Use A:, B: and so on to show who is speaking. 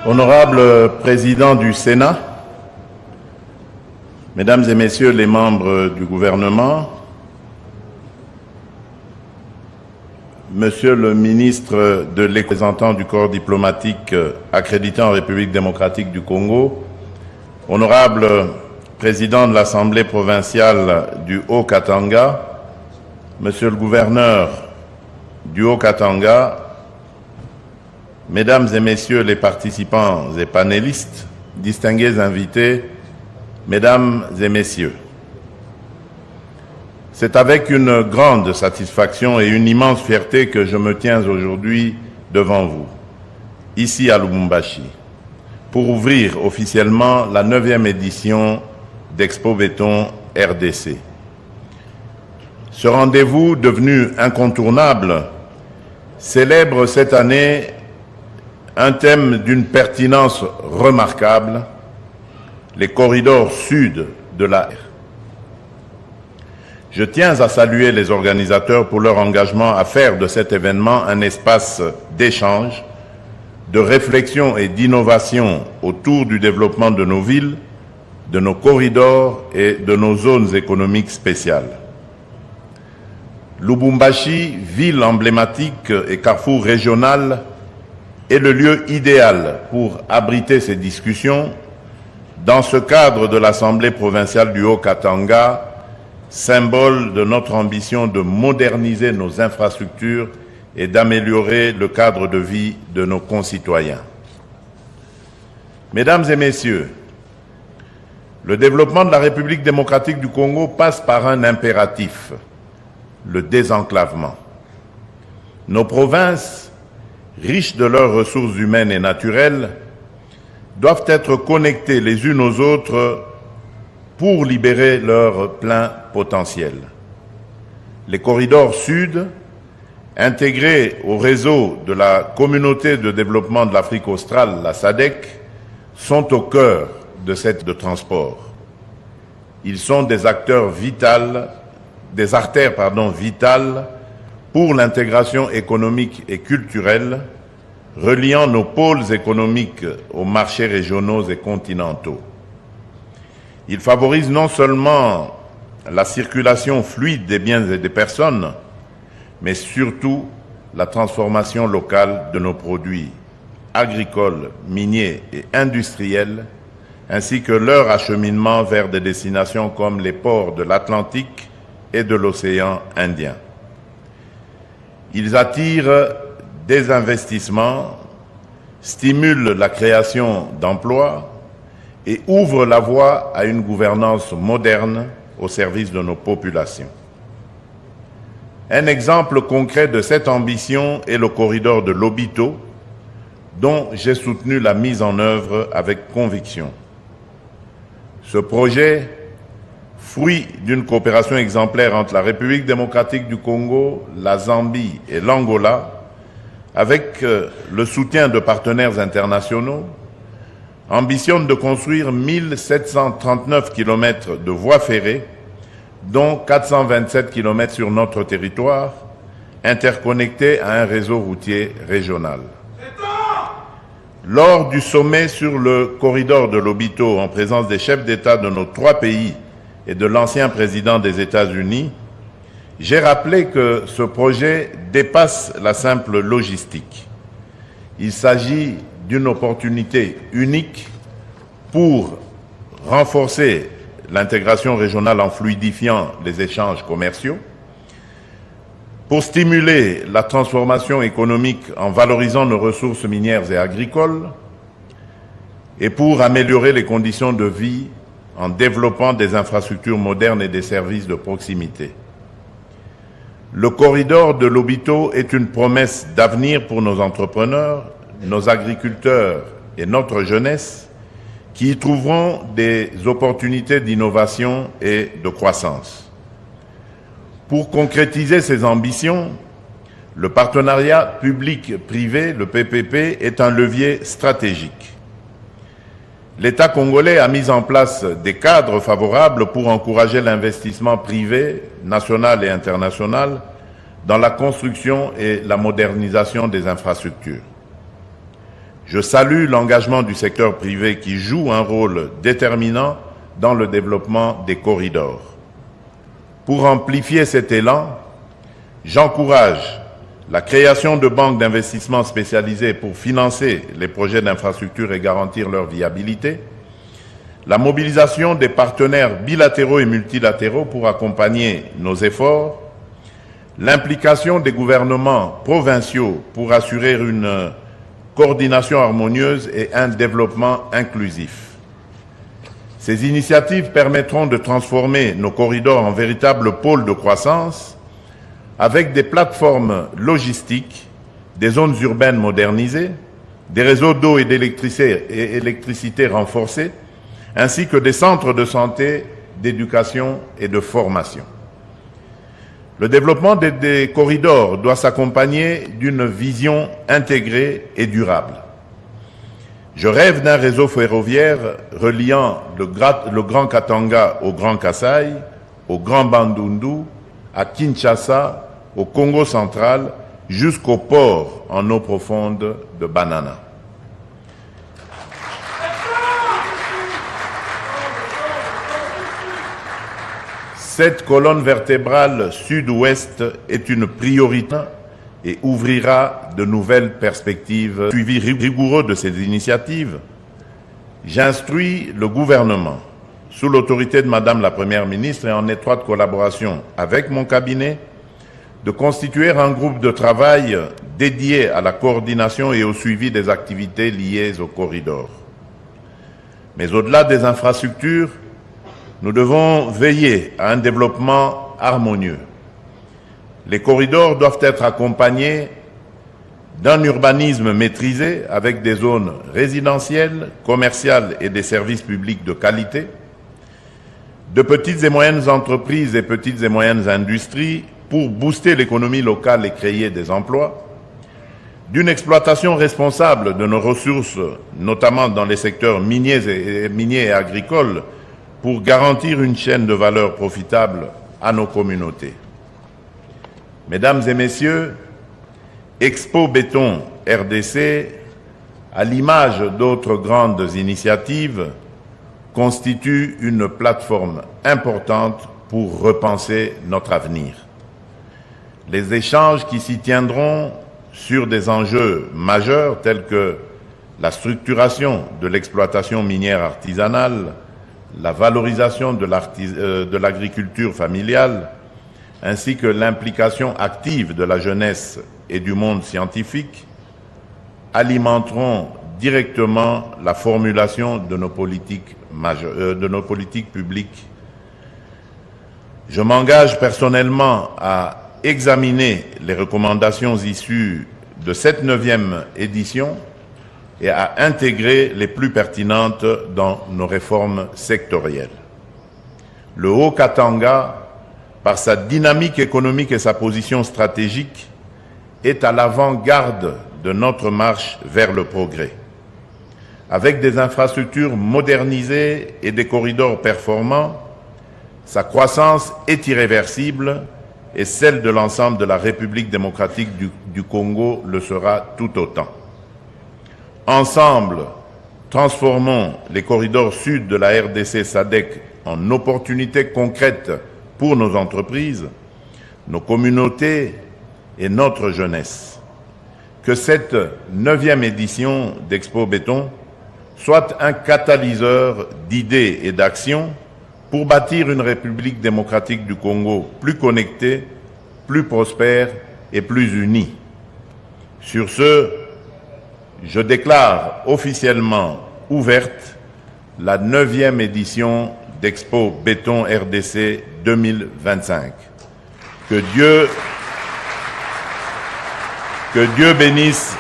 A: Honorable Président du Sénat, Mesdames et Messieurs les membres du gouvernement, Monsieur le ministre de représentant du corps diplomatique accrédité en République démocratique du Congo, Honorable Président de l'Assemblée provinciale du Haut-Katanga, Monsieur le gouverneur du Haut-Katanga, Mesdames et Messieurs les participants et panélistes, distingués invités, Mesdames et Messieurs, c'est avec une grande satisfaction et une immense fierté que je me tiens aujourd'hui devant vous, ici à Lubumbashi, pour ouvrir officiellement la 9e édition d'Expo Béton RDC. Ce rendez-vous, devenu incontournable, célèbre cette année un thème d'une pertinence remarquable, les corridors sud de la R. Je tiens à saluer les organisateurs pour leur engagement à faire de cet événement un espace d'échange, de réflexion et d'innovation autour du développement de nos villes, de nos corridors et de nos zones économiques spéciales. Lubumbashi, ville emblématique et carrefour régional, est le lieu idéal pour abriter ces discussions dans ce cadre de l'Assemblée provinciale du Haut-Katanga, symbole de notre ambition de moderniser nos infrastructures et d'améliorer le cadre de vie de nos concitoyens. Mesdames et Messieurs, le développement de la République démocratique du Congo passe par un impératif, le désenclavement. Nos provinces, riches de leurs ressources humaines et naturelles, doivent être connectées les unes aux autres pour libérer leur plein potentiel. Les corridors sud, intégrés au réseau de la Communauté de développement de l'Afrique australe, la SADC, sont au cœur de cette transport. Ils sont des acteurs vitaux, des artères vitales pour l'intégration économique et culturelle, reliant nos pôles économiques aux marchés régionaux et continentaux. Il favorise non seulement la circulation fluide des biens et des personnes, mais surtout la transformation locale de nos produits agricoles, miniers et industriels, ainsi que leur acheminement vers des destinations comme les ports de l'Atlantique et de l'océan Indien. Ils attirent des investissements, stimulent la création d'emplois et ouvrent la voie à une gouvernance moderne au service de nos populations. Un exemple concret de cette ambition est le corridor de Lobito, dont j'ai soutenu la mise en œuvre avec conviction. Ce projet, fruit d'une coopération exemplaire entre la République démocratique du Congo, la Zambie et l'Angola, avec le soutien de partenaires internationaux, ambitionne de construire 1739 km de voies ferrées, dont 427 km sur notre territoire, interconnectés à un réseau routier régional. Lors du sommet sur le corridor de Lobito, en présence des chefs d'État de nos 3 pays et de l'ancien président des États-Unis, j'ai rappelé que ce projet dépasse la simple logistique. Il s'agit d'une opportunité unique pour renforcer l'intégration régionale en fluidifiant les échanges commerciaux, pour stimuler la transformation économique en valorisant nos ressources minières et agricoles, et pour améliorer les conditions de vie en développant des infrastructures modernes et des services de proximité. Le corridor de Lobito est une promesse d'avenir pour nos entrepreneurs, nos agriculteurs et notre jeunesse qui y trouveront des opportunités d'innovation et de croissance. Pour concrétiser ces ambitions, le partenariat public-privé, le PPP, est un levier stratégique. L'État congolais a mis en place des cadres favorables pour encourager l'investissement privé, national et international, dans la construction et la modernisation des infrastructures. Je salue l'engagement du secteur privé qui joue un rôle déterminant dans le développement des corridors. Pour amplifier cet élan, j'encourage la création de banques d'investissement spécialisées pour financer les projets d'infrastructure et garantir leur viabilité, la mobilisation des partenaires bilatéraux et multilatéraux pour accompagner nos efforts, l'implication des gouvernements provinciaux pour assurer une coordination harmonieuse et un développement inclusif. Ces initiatives permettront de transformer nos corridors en véritables pôles de croissance avec des plateformes logistiques, des zones urbaines modernisées, des réseaux d'eau et d'électricité renforcés, ainsi que des centres de santé, d'éducation et de formation. Le développement des corridors doit s'accompagner d'une vision intégrée et durable. Je rêve d'un réseau ferroviaire reliant le Grand Katanga au Grand Kasaï, au Grand Bandundu, à Kinshasa, au Congo central, jusqu'au port en eau profonde de Banana. Cette colonne vertébrale sud-ouest est une priorité et ouvrira de nouvelles perspectives. Suivi rigoureux de ces initiatives, j'instruis le gouvernement, sous l'autorité de Madame la Première ministre et en étroite collaboration avec mon cabinet, de constituer un groupe de travail dédié à la coordination et au suivi des activités liées au corridor. Mais au-delà des infrastructures, nous devons veiller à un développement harmonieux. Les corridors doivent être accompagnés d'un urbanisme maîtrisé avec des zones résidentielles, commerciales et des services publics de qualité, de petites et moyennes entreprises et petites et moyennes industries pour booster l'économie locale et créer des emplois, d'une exploitation responsable de nos ressources, notamment dans les secteurs miniers et agricoles, pour garantir une chaîne de valeur profitable à nos communautés. Mesdames et messieurs, Expo Béton RDC, à l'image d'autres grandes initiatives, constitue une plateforme importante pour repenser notre avenir. Les échanges qui s'y tiendront sur des enjeux majeurs tels que la structuration de l'exploitation minière artisanale, la valorisation de l'agriculture familiale, ainsi que l'implication active de la jeunesse et du monde scientifique, alimenteront directement la formulation de nos politiques publiques. Je m'engage personnellement à examiner les recommandations issues de cette 9e édition et à intégrer les plus pertinentes dans nos réformes sectorielles. Le Haut-Katanga, par sa dynamique économique et sa position stratégique, est à l'avant-garde de notre marche vers le progrès. Avec des infrastructures modernisées et des corridors performants, sa croissance est irréversible et celle de l'ensemble de la République démocratique du Congo le sera tout autant. Ensemble, transformons les corridors sud de la RDC SADC en opportunités concrètes pour nos entreprises, nos communautés et notre jeunesse. Que cette 9e édition d'Expo Béton soit un catalyseur d'idées et d'actions pour bâtir une République démocratique du Congo plus connectée, plus prospère et plus unie. Sur ce, je déclare officiellement ouverte la 9e édition d'Expo Béton RDC 2025. Que Dieu bénisse